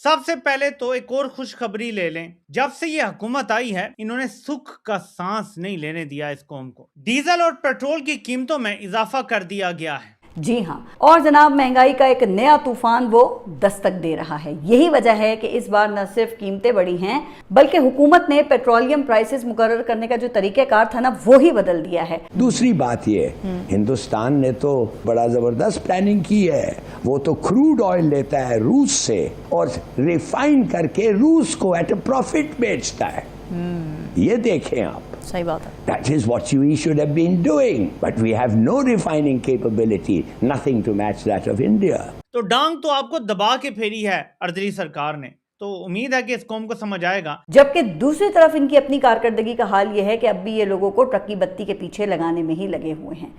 सबसे पहले तो एक और खुशखबरी ले लें। जब से ये हुकूमत आई है, इन्होंने सुख का सांस नहीं लेने दिया इस कौम को। डीजल और पेट्रोल की कीमतों में इजाफा कर दिया गया है। जी हाँ, और जनाब महंगाई का एक नया तूफान वो दस्तक दे रहा है। यही वजह है कि इस बार न सिर्फ कीमतें बढ़ी हैं, बल्कि हुकूमत ने पेट्रोलियम प्राइसेस मुकर्रर करने का जो तरीकेकार था ना, वो ही बदल दिया है। दूसरी बात ये, हिंदुस्तान ने तो बड़ा जबरदस्त प्लानिंग की है। वो तो क्रूड ऑयल लेता है रूस से और रिफाइन करके रूस को एट अ प्रॉफिट बेचता है। ये देखें आप, सही बात है। That is what we should have been doing, but we have no refining capability, nothing to match that of India. तो डांग तो आपको दबा के फेरी है अर्दली सरकार ने, तो उम्मीद है कि इस कौम को समझ आएगा। जबकि दूसरी तरफ इनकी अपनी कारकर्दगी का हाल यह है कि अब भी ये लोगों को ट्रक की बत्ती के पीछे लगाने में ही लगे हुए हैं।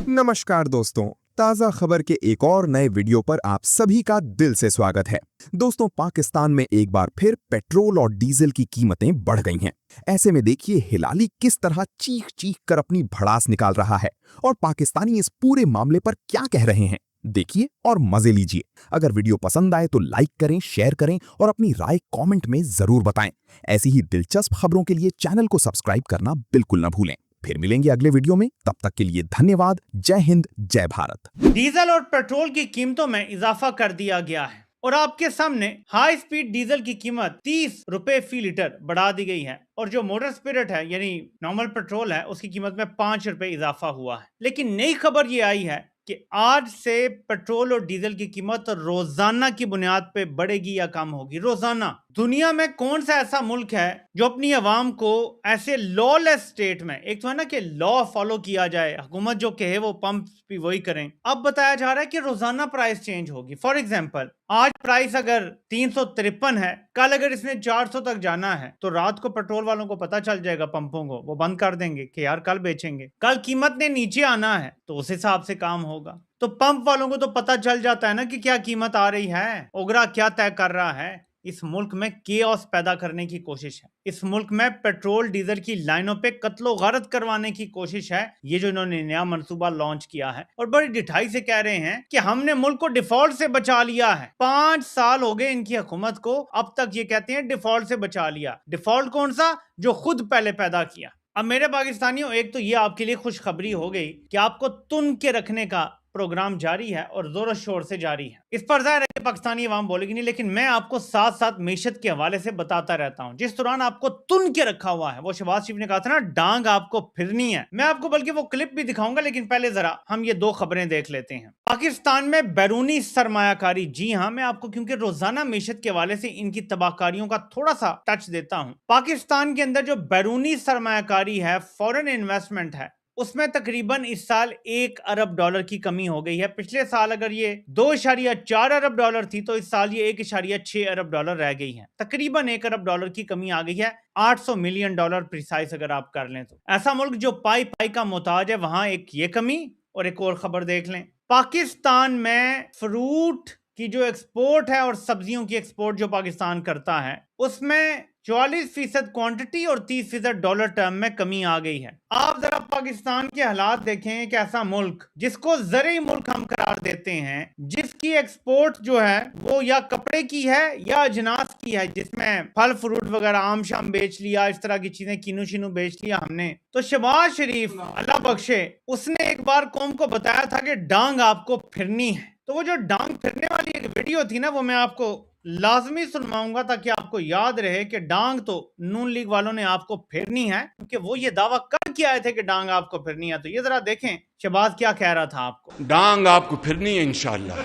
नमस्कार दोस्तों, ताज़ा खबर के एक और नए वीडियो पर आप सभी का दिल से स्वागत है। दोस्तों, पाकिस्तान में एक बार फिर पेट्रोल और डीजल की कीमतें बढ़ गई हैं। ऐसे में देखिए हिलाली किस तरह चीख चीख कर अपनी भड़ास निकाल रहा है और पाकिस्तानी इस पूरे मामले पर क्या कह रहे हैं, देखिए और मजे लीजिए। अगर वीडियो पसंद आए तो लाइक करें, शेयर करें और अपनी राय कमेंट में जरूर बताएं। ऐसी ही दिलचस्प खबरों के लिए चैनल को सब्सक्राइब करना बिल्कुल न भूलें। फिर मिलेंगे अगले वीडियो में, तब तक के लिए धन्यवाद। जय हिंद, जय भारत। डीजल और पेट्रोल की कीमतों में इजाफा कर दिया गया है और आपके सामने हाई स्पीड डीजल की कीमत 30 रुपए फी लीटर बढ़ा दी गई है और जो मोटर स्पिरिट है यानी नॉर्मल पेट्रोल है उसकी कीमत में 5 रुपए इजाफा हुआ है। लेकिन नई खबर ये आई है कि आज से पेट्रोल और डीजल की कीमत रोजाना की बुनियाद पे बढ़ेगी या कम होगी। रोजाना। दुनिया में कौन सा ऐसा मुल्क है जो अपनी आवाम को ऐसे लॉलेस स्टेट में, एक तो है ना कि लॉ फॉलो किया जाए, हुकूमत जो कहे वो पंप भी वही करें, अब बताया जा रहा है कि रोजाना प्राइस चेंज होगी। फॉर एग्जांपल, आज प्राइस अगर 353 है, कल अगर इसने 400 तक जाना है तो रात को पेट्रोल वालों को पता चल जाएगा, पंपों को, वो बंद कर देंगे कि यार कल बेचेंगे। कल कीमत ने नीचे आना है तो उस हिसाब से काम होगा। तो पंप वालों को तो पता चल जाता है ना कि क्या कीमत आ रही है, ओगरा क्या तय कर रहा है। इस मुल्क में केओस पैदा करने की कोशिश है। इस मुल्क में पेट्रोल डीजल की लाइनों पे कत्लो गारत करवाने की कोशिश है। ये जो इन्होंने नया मंसूबा लॉन्च किया है और बड़ी ढिठाई से कह रहे हैं कि हमने मुल्क को डिफॉल्ट से बचा लिया है। 5 साल हो गए इनकी हुकूमत को, अब तक ये कहते हैं डिफॉल्ट से बचा लिया। डिफॉल्ट कौन सा? जो खुद पहले पैदा किया। अब मेरे पाकिस्तानियों, एक तो ये आपके लिए खुशखबरी हो गई कि आपको तुन के रखने का प्रोग्राम जारी है और जोर शोर से जारी है। इस पर जाहिर है कि पाकिस्तानी अवाम बोलेगी नहीं, लेकिन मैं आपको साथ साथ मीशत के हवाले से बताता रहता हूं। जिस दौरान आपको तुन के रखा हुआ है, वो शहबाज शरीफ ने कहा था ना, डांग आपको फिरनी है। मैं आपको बल्कि वो क्लिप भी दिखाऊंगा, लेकिन पहले जरा हम ये 2 खबरें देख लेते हैं। पाकिस्तान में बैरूनी सरमायाकारी। जी हां, मैं आपको क्योंकि रोजाना मीशत के हवाले से इनकी तबाहकारियों का थोड़ा सा टच देता हूं। पाकिस्तान के अंदर जो बैरूनी सरमायाकारी है, फॉरेन इन्वेस्टमेंट है, उसमें तकरीबन इस साल 1 अरब डॉलर की कमी हो गई है। पिछले साल अगर ये 2.4 अरब डॉलर थी तो इस साल ये 1.6 अरब डॉलर रह गई है। तकरीबन 1 अरब डॉलर की कमी आ गई है। 800 मिलियन डॉलर प्रिसाइज अगर आप कर लें तो। ऐसा मुल्क जो पाई पाई का मोहताज है, वहां एक ये कमी। और एक और खबर देख लें, पाकिस्तान में फ्रूट की जो एक्सपोर्ट है और सब्जियों की एक्सपोर्ट जो पाकिस्तान करता है, उसमें 44% क्वांटिटी और 30% डॉलर टर्म में कमी आ गई है। आप जरा पाकिस्तान के हालात देखें। एक ऐसा मुल्क जिसको ज़रई मुल्क हम करार देते हैं, जिसकी एक्सपोर्ट जो है वो या कपड़े की है या अजनास की है, जिसमें फल फ्रूट वगैरह आम शाम बेच लिया, इस तरह की चीजें कीनू शीनू बेच लिया हमने। तो शहबाज शरीफ अल्लाह बख्शे, उसने एक बार कौम को बताया था कि डांग आपको फिरनी है। तो वो जो डांग फिरने वाली एक वीडियो थी ना, वो मैं आपको लाजमी सुनवाऊंगा ताकि आपको याद रहे कि डांग तो नून लीग वालों ने आपको फिरनी है, क्योंकि वो ये दावा कर के आए थे कि डांग आपको फिरनी है। तो ये जरा देखें शहबाज क्या कह रहा था आपको। डांग आपको फिरनी है इंशाल्लाह।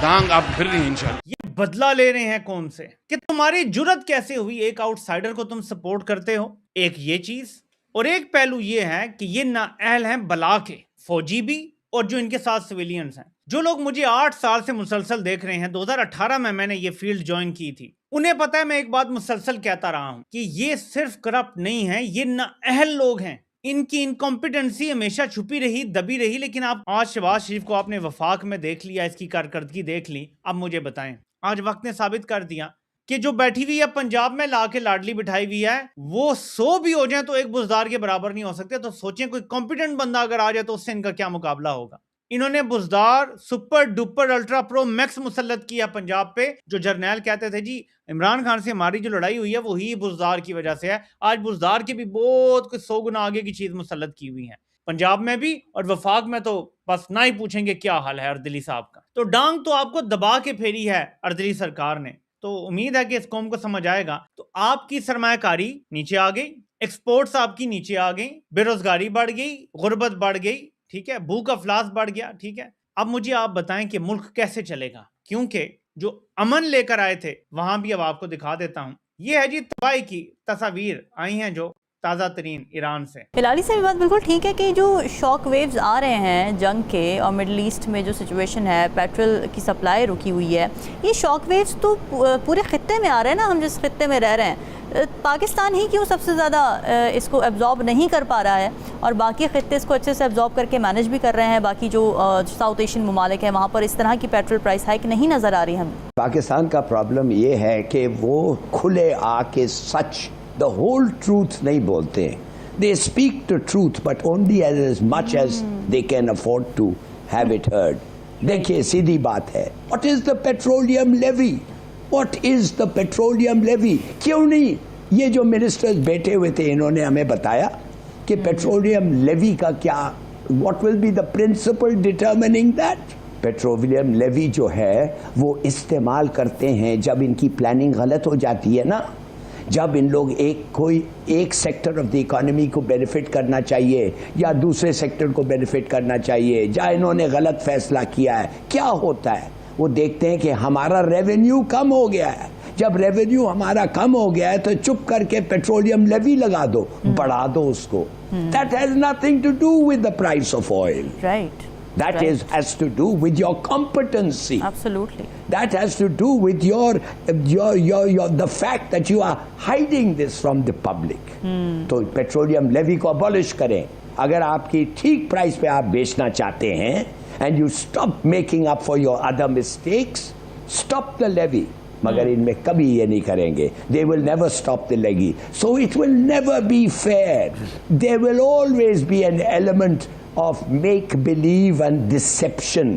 डांग आप फिरनी है इंशाल्लाह। ये बदला ले रहे हैं कौम से कि तुम्हारी जुर्रत कैसे हुई, एक आउटसाइडर को तुम सपोर्ट करते हो। एक ये चीज, और एक पहलू ये है कि ये नाअहल हैं बला के, फौजी भी और जो इनके साथ सिविलियंस हैं। जो लोग मुझे 8 साल से मुसलसल देख रहे हैं, 2018 में मैंने ये फील्ड ज्वाइन की थी, उन्हें पता है मैं एक बात मुसलसल कहता रहा हूं कि ये सिर्फ करप्ट नहीं है, ये नाअहल लोग हैं। इनकी इनकॉम्पिटेंसी हमेशा छुपी रही, दबी रही। लेकिन आप आज शहबाज शरीफ को आपने वफाक में देख लिया, इसकी कारकर्दगी देख ली। अब मुझे बताएं, आज वक्त ने साबित कर दिया कि जो बैठी हुई है पंजाब में ला के लाडली बिठाई हुई है, वो 100 भी हो जाए तो एक बुजदार के बराबर नहीं हो सकते। तो सोचें कोई कॉम्पिटेंट बंदा अगर आ जाए तो उससे इनका क्या मुकाबला होगा। इन्होंने Buzdar super duper ultra pro max मुसल्लत किया पंजाब पे। जो जर्नैल कहते थे जी इमरान खान से हमारी जो लड़ाई हुई है वो ही बुजदार की वजह से है, आज बुजदार के भी बहुत कुछ 100 गुना आगे की चीज मुसल्लत की हुई है पंजाब में भी, और वफाक में तो बस ना ही पूछेंगे क्या हाल है अर्दली साहब का। तो डांग तो आपको दबा के फेरी है अर्दली सरकार ने, तो उम्मीद है कि इस कौम को समझ आएगा। तो आपकी सरमायाकारी नीचे आ गई, एक्सपोर्ट्स आपकी नीचे आ गई, बेरोजगारी बढ़ गई, गुर्बत बढ़ गई, ठीक है, भूख अफलास बढ़ गया, ठीक है। अब मुझे आप बताएं कि मुल्क कैसे चलेगा, क्योंकि जो अमन लेकर आए थे वहां भी अब आपको दिखा देता हूं। ये है जी तबाही की तस्वीर आई हैं जो ताज़ा तरीन ईरान से। हिलाली से बात बिल्कुल ठीक है कि जो शॉक वेव्स आ रहे हैं जंग के और मिडल ईस्ट में जो सिचुएशन है, पेट्रोल की सप्लाई रुकी हुई है, ये शॉक वेव्स तो पूरे खित्ते में आ रहे हैं ना। हम जिस खित्ते में रह रहे हैं, पाकिस्तान ही क्यों सबसे ज़्यादा इसको एब्जॉर्ब नहीं कर पा रहा है और बाकी खित्ते इसको अच्छे से एब्जॉर्ब करके मैनेज भी कर रहे हैं। बाकी जो साउथ एशियन ममालिक हैं वहाँ पर इस तरह की पेट्रोल प्राइस हाइक नहीं नज़र आ रही हमें। पाकिस्तान का प्रॉब्लम ये है कि वो खुले आके सच द होल ट्रूथ नहीं बोलते। They speak the truth but only as much as they can afford to have it heard. देखिए सीधी बात है, what is the petroleum levy? What is the petroleum levy? क्यों नहीं ये जो मिनिस्टर्स बैठे हुए थे इन्होंने हमें बताया कि पेट्रोलियम लेवी का क्या, what will be the principle determining that? Petroleum levy जो है वो इस्तेमाल करते हैं जब इनकी प्लानिंग गलत हो जाती है ना, जब इन लोग एक सेक्टर ऑफ द इकोनॉमी को बेनिफिट करना चाहिए या दूसरे सेक्टर को बेनिफिट करना चाहिए, जहाँ इन्होंने गलत फैसला किया है, क्या होता है वो देखते हैं कि हमारा रेवेन्यू कम हो गया है। जब रेवेन्यू हमारा कम हो गया है तो चुप करके पेट्रोलियम लेवी लगा दो, बढ़ा दो उसको। That has nothing to do with the price of oil, right? That right. has to do with your competency. Absolutely. That has to do with the fact that you are hiding this from the public. तो petroleum levy को abolish करें। अगर आपकी ठीक price पे आप बेचना चाहते हैं and you stop making up for your other mistakes, stop the levy. मगर इनमें कभी ये नहीं करेंगे। They will never stop the levy. So it will never be fair. There will always be an element of make believe and deception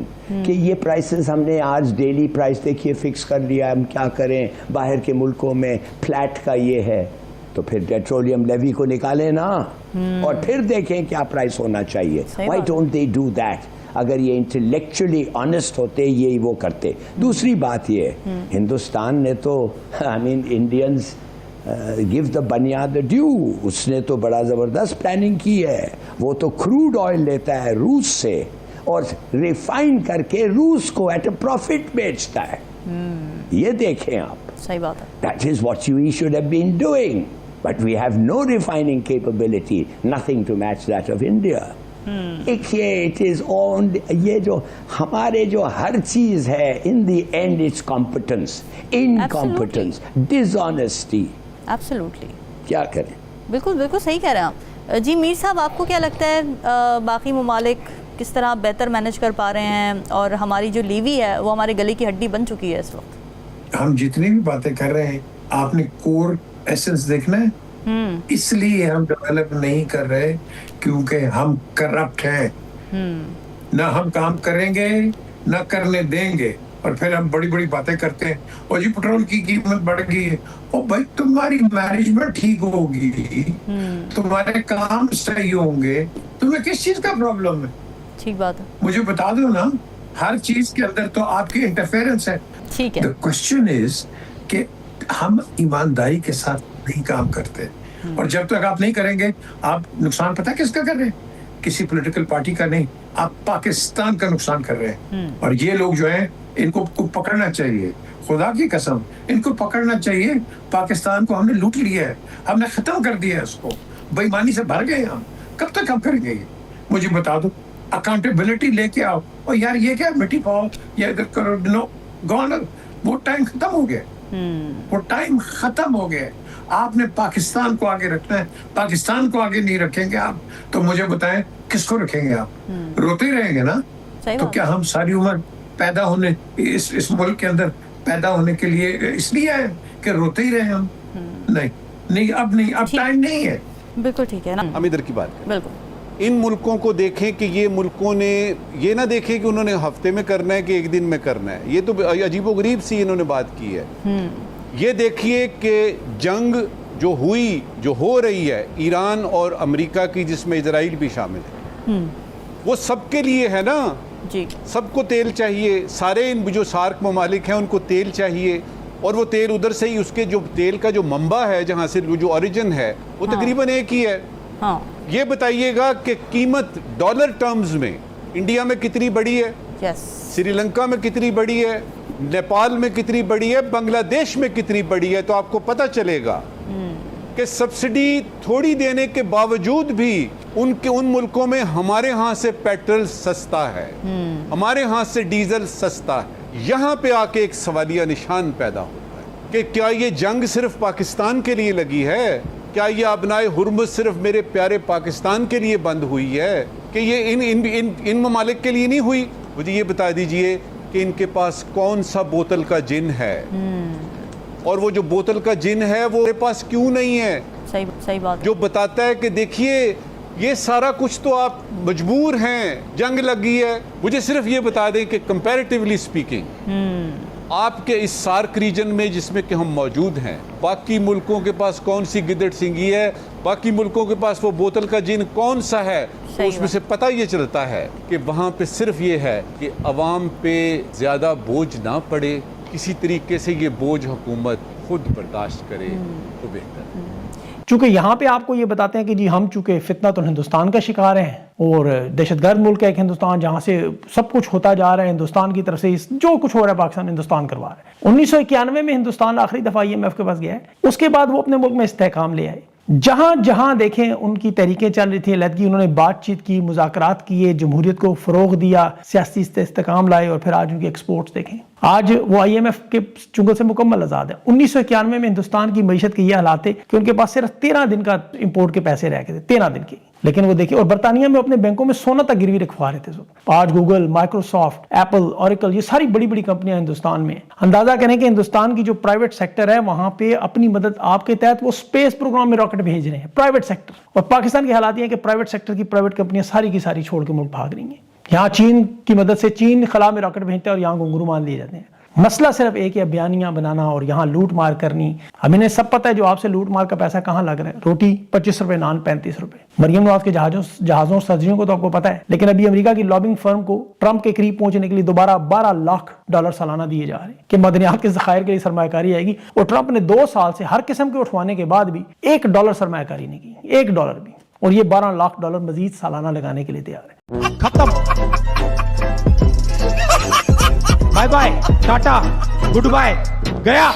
कि ये prices हमने आज डेली प्राइस देखिए फिक्स कर लिया, हम क्या करें, बाहर के मुल्कों में फ्लैट का ये है, तो फिर पेट्रोलियम लेवी को निकालें ना और फिर देखें क्या प्राइस होना चाहिए। Why don't they do that? अगर ये इंटेलेक्चुअली ऑनेस्ट होते ये वो करते। दूसरी बात ये, हिंदुस्तान ने तो I mean Indians give the बुनियाद ड्यू, उसने तो बड़ा ज़बरदस्त प्लानिंग की है। वो तो क्रूड ऑयल लेता है रूस से और रिफाइन करके रूस को एट अ प्रॉफिट बेचता है। ये देखें आप, सही बात है। That is what we should have been doing, but we have no refining capability, nothing to match that of India. It is on, ये जो हमारे जो हर चीज है in the end it's competence, incompetence, dishonesty. Absolutely, क्या करें? बिल्कुल बिल्कुल सही कह रहे हैं आप। जी मीर साहब, आपको क्या लगता है बाकी ममालिक किस तरह बेहतर मैनेज कर पा रहे हैं और हमारी जो लीवी है वो हमारे गले की हड्डी बन चुकी है इस वक्त? हम जितनी भी बातें कर रहे हैं, आपने कोर एसेंस देखना है। इसलिए हम डेवलप नहीं कर रहे क्योंकि हम करप्ट हैं। ना हम काम करेंगे ना करने देंगे, और फिर हम बड़ी बड़ी बातें करते हैं, और जी पेट्रोल की कीमत बढ़ गई है। ओ भाई, तुम्हारी मैनेजमेंट ठीक होगी, तुम्हारे काम सही होंगे, तुम्हें किस चीज का प्रॉब्लम है? ठीक बात है। मुझे बता दो ना, हर चीज के अंदर तो आपकी इंटरफेरेंस है। ठीक है। द क्वेश्चन इज कि हम ईमानदारी के साथ नहीं काम करते, और जब तक आप नहीं करेंगे, आप नुकसान पता किसका कर रहे हैं? किसी पॉलिटिकल पार्टी का नहीं, आप पाकिस्तान का नुकसान कर रहे हैं। और ये लोग जो हैं, इनको पकड़ना चाहिए, खुदा की कसम इनको पकड़ना चाहिए। पाकिस्तान को हमने लूट लिया है, हमने खत्म कर दिया है उसको, बेईमानी से भर गए हम। कब तक हम करेंगे ये? मुझे बता दो, अकाउंटेबिलिटी लेके आओ। और यार ये क्या मिट्टी पाओ, ये करो, नो गॉन, वो टाइम खत्म हो गया, वो टाइम खत्म हो गया। आपने पाकिस्तान को आगे रखना है, पाकिस्तान को आगे नहीं रखेंगे आप, तो मुझे बताएं किसको रखेंगे आप? रोते रहेंगे ना। तो क्या हम सारी उम्र पैदा होने इस मुल्क के अंदर पैदा होने के लिए इसलिए आए कि रोते ही रहे हम? नहीं नहीं, अब नहीं, अब टाइम नहीं है। बिल्कुल ठीक है ना, हम इधर की बात करें। बिल्कुल। इन मुल्कों को देखें कि ये मुल्कों ने ये ना देखें कि उन्होंने हफ्ते में करना है कि एक दिन में करना है। ये तो अजीबोगरीब सी इन्होंने बात की है। ये देखिए कि जंग जो हुई, जो हो रही है ईरान और अमेरिका की, जिसमें इजराइल भी शामिल है, वो सबके लिए है ना जी। सबको तेल चाहिए, सारे इन जो सार्क ममालिक हैं उनको तेल चाहिए, और वो तेल उधर से ही, उसके जो तेल का जो मंबा है, जहाँ से जो ओरिजिन है, वो तकरीबन एक ही है। हाँ। ये बताइएगा कि कीमत डॉलर टर्म्स में इंडिया में कितनी बड़ी है, यस। श्रीलंका में कितनी बड़ी है, नेपाल में कितनी बड़ी है, बांग्लादेश में कितनी बड़ी है, तो आपको पता चलेगा कि सब्सिडी थोड़ी देने के बावजूद भी उन मुल्कों में हमारे यहाँ से पेट्रोल सस्ता है, हमारे यहाँ से डीजल सस्ता है। यहाँ पे आके एक सवालिया निशान पैदा होता है कि क्या ये जंग सिर्फ पाकिस्तान के लिए लगी है? क्या ये अबनाए हुर्मुज़ सिर्फ मेरे प्यारे पाकिस्तान के लिए बंद हुई है कि ये इन ममालिक के लिए नहीं हुई? मुझे ये बता दीजिए कि इनके पास कौन सा बोतल का जिन है, और वो जो बोतल का जिन है वो मेरे पास क्यों नहीं है? सही बात। जो बताता है कि देखिए ये सारा कुछ तो आप मजबूर हैं, जंग लगी है। मुझे सिर्फ ये बता दें कि कंपैरेटिवली स्पीकिंग आपके इस सार्क रीजन में जिसमें कि हम मौजूद हैं, बाकी मुल्कों के पास कौन सी गिद्दड़ सिंगी है, बाकी मुल्कों के पास वो बोतल का जिन कौन सा है, तो उसमें से पता ये चलता है कि वहाँ पे सिर्फ ये है कि अवाम पे ज़्यादा बोझ ना पड़े, किसी तरीके से ये बोझ हुकूमत खुद बर्दाश्त करे तो बेहतर। चूंकि यहाँ पे आपको ये बताते हैं कि जी हम चूंकि फितना तो हिंदुस्तान का शिकार हैं और दहशतगर्द मुल्क है एक हिंदुस्तान, जहाँ से सब कुछ होता जा रहा है हिंदुस्तान की तरफ से, जो कुछ हो रहा है पाकिस्तान हिंदुस्तान करवा रहा है। 1991 में हिंदुस्तान आखिरी दफा IMF के पास गया है, उसके बाद वो अपने मुल्क में इस्तेहकाम ले आए। जहां जहां देखें उनकी तहरीकें चल रही थी अलहदगी, उन्होंने बातचीत की, मुज़ाकरात किए, जमहूरियत को फ़रोग दिया, सियासी इस्तेहकाम लाए, और फिर आज उनके एक्सपोर्ट्स देखें। आज वो IMF के चुंगल से मुकम्मल आज़ाद है। 1991 में हिंदुस्तान की मईशत के ये हालात थे कि उनके पास सिर्फ 13 दिन का इंपोर्ट के पैसे रह गए थे, 13 दिन के। लेकिन वो देखिए, और बरतानिया में अपने बैंकों में सोना तक गिरवी रखवा रहे थे। आज गूगल, माइक्रोसॉफ्ट, एप्पल, ऑरेकल, ये सारी बड़ी बड़ी कंपनियां हिंदुस्तान में। अंदाजा करें कि हिंदुस्तान की जो प्राइवेट सेक्टर है वहां पे अपनी मदद आपके तहत वो स्पेस प्रोग्राम में रॉकेट भेज रहे हैं, प्राइवेट सेक्टर। और पाकिस्तान के हालात ये है कि प्राइवेट सेक्टर की प्राइवेट कंपनियां सारी की सारी छोड़ के मुल्क भाग रही हैं। यहाँ चीन की मदद से चीन खला में रॉकेट भेजते हैं और यहाँ घुंघरू मान लिए जाते हैं। मसला सिर्फ एक है, बयानियां बनाना और यहाँ लूट मार करनी। हमें इन्हें सब पता है जो आपसे लूट मार का पैसा कहाँ लग रहा है। रोटी 25 रुपए, नान 35 रुपए। मरियम नवाज के जहाजों सर्जरियों को तो आपको पता है, लेकिन अभी अमेरिका की लॉबिंग फर्म को ट्रंप के करीब पहुंचने के लिए दोबारा $12 लाख सालाना दिए जा रहे हैं कि मदनियात के ज़खायर के लिए सरमायाकारी आएगी। और ट्रंप ने 2 साल से हर किस्म के उठवाने के बाद भी $1 सरमायाकारी नहीं की, $1 भी। और ये $12 लाख मजीद सालाना लगाने के लिए तैयार है। खत्म, बाय बाय, टाटा, गुड बाय, गया।